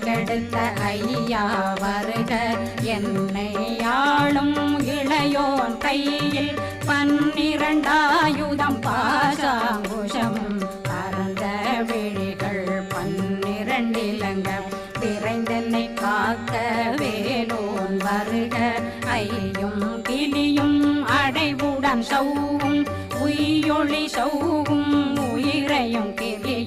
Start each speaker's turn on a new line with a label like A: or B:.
A: கெடுத்த ஐயா வருக என்னை ஆளும் இளையோன் கையில் 12 ஆயுதம் பாசாங்குஷம் பரந்த விழிகள் 12 இலங்க விரைந்தென்னை காக்க வேலோன் வருக ஐயும் கிளியும் அடைவுடன் சௌவும் உயிரொளி சௌவும் உயிரையும் கிளி